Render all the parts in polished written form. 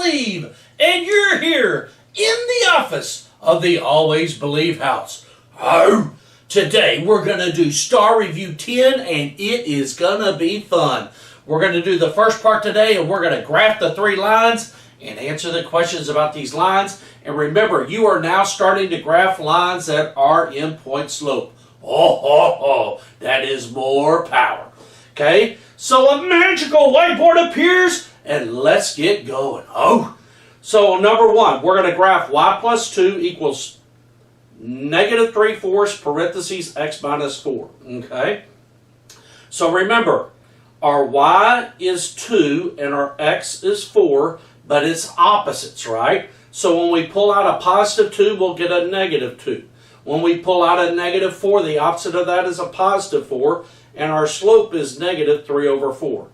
Believe, and you're here in the office of the Always Believe House. Oh, today we're going to do Star Review 10, and it is going to be fun. We're going to do the first part today, and we're going to graph the 3 lines and answer the questions about these lines. And remember, you are now starting to graph lines that are in point slope. That is more power. Okay, so a magical whiteboard appears, and let's get going. So number 1, we're going to graph y plus 2 equals negative 3/4 parentheses x minus 4. Okay, so remember, our y is 2 and our x is 4, but it's opposites, right? So when we pull out a positive 2, we'll get a negative 2. When we pull out a negative 4, the opposite of that is a positive 4, and our slope is negative 3/4.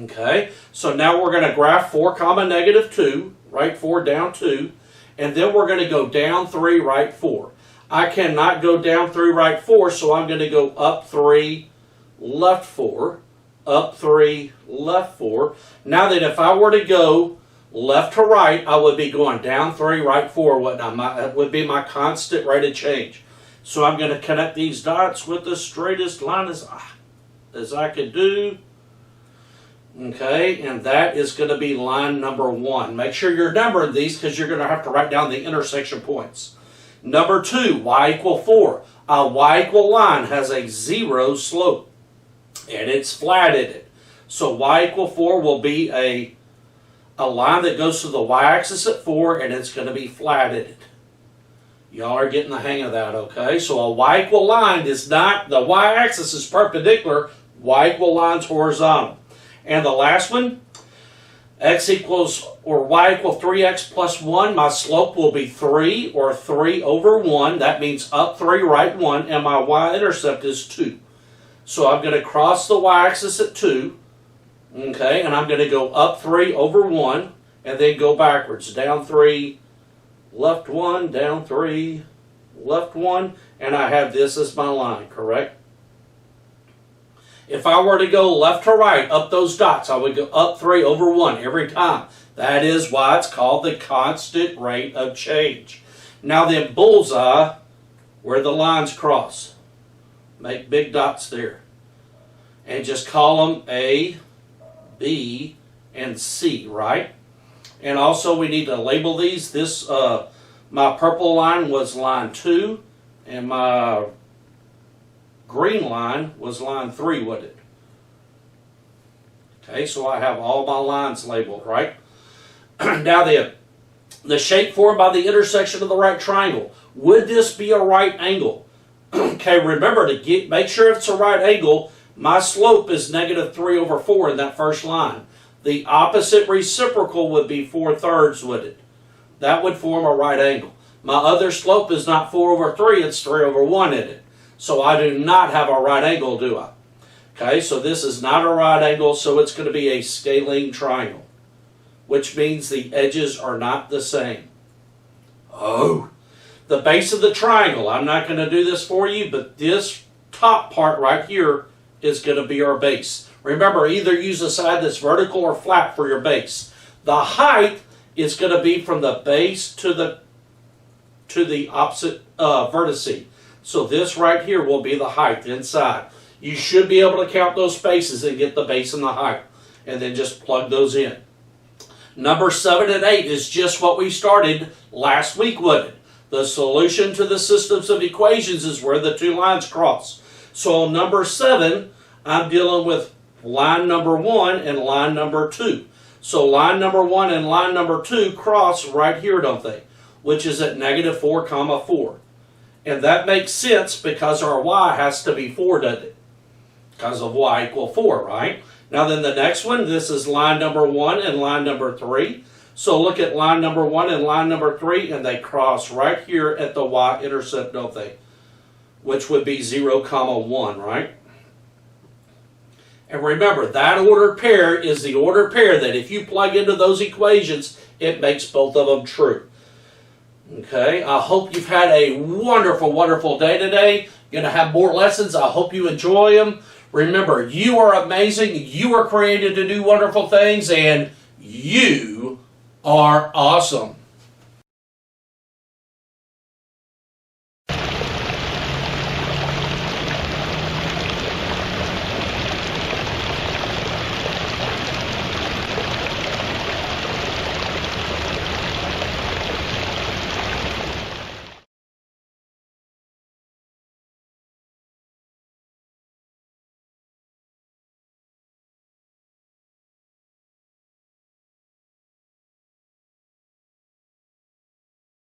Okay, so now we're going to graph 4 comma negative 2, right 4 down 2, and then we're going to go down 3, right 4. I cannot go down 3, right 4, so I'm going to go up 3, left 4, up 3, left 4. Now then, if I were to go left to right, I would be going down 3, right 4. That would be my constant rate of change. So I'm going to connect these dots with the straightest line as I could do. Okay, and that is going to be line number 1. Make sure you're numbering these because you're going to have to write down the intersection points. Number 2, y equal 4. A y equal line has a 0 slope, and it's flat-ended. So y equal 4 will be a line that goes to the y-axis at 4, and it's going to be flat-ended. Y'all are getting the hang of that, okay? So a y equal line is not, the y-axis is perpendicular, y equal line's horizontal. And the last one, x equals, or y equal 3x plus 1, my slope will be 3, or 3/1. That means up 3, right 1, and my y-intercept is 2. So I'm going to cross the y-axis at 2, okay, and I'm going to go up 3/1, and then go backwards, down 3, left 1, down 3, left 1, and I have this as my line, correct? If I were to go left to right, up those dots, I would go up 3/1 every time. That is why it's called the constant rate of change. Now then, bullseye, where the lines cross. Make big dots there. And just call them A, B, and C, right? And also we need to label these. This, my purple line was line 2, and my green line was line 3, wasn't it? Okay, so I have all my lines labeled, right? Now the shape formed by the intersection of the right triangle. Would this be a right angle? Okay, remember to make sure it's a right angle. My slope is negative 3/4 in that first line. The opposite reciprocal would be 4/3, would it? That would form a right angle. My other slope is not 4/3, it's 3/1 in it. So I do not have a right angle, do I? Okay, so this is not a right angle, so it's going to be a scalene triangle, which means the edges are not the same. The base of the triangle, I'm not going to do this for you, but this top part right here is going to be our base. Remember, either use a side that's vertical or flat for your base. The height is going to be from the base to the opposite vertice. So this right here will be the height inside. You should be able to count those spaces and get the base and the height, and then just plug those in. Number 7 and 8 is just what we started last week, wasn't it? The solution to the systems of equations is where the 2 lines cross. So on number 7, I'm dealing with line number 1 and line number 2. So line number 1 and line number 2 cross right here, don't they? Which is at negative 4, 4. And that makes sense because our y has to be 4, doesn't it? Because of y equal 4, right? Now then the next one, this is line number 1 and line number 3. So look at line number 1 and line number 3, and they cross right here at the y-intercept, don't they? Which would be 0, 1, right? And remember, that ordered pair is the ordered pair that if you plug into those equations, it makes both of them true. Okay, I hope you've had a wonderful, wonderful day today. You're going to have more lessons. I hope you enjoy them. Remember, you are amazing. You are created to do wonderful things, and You are awesome.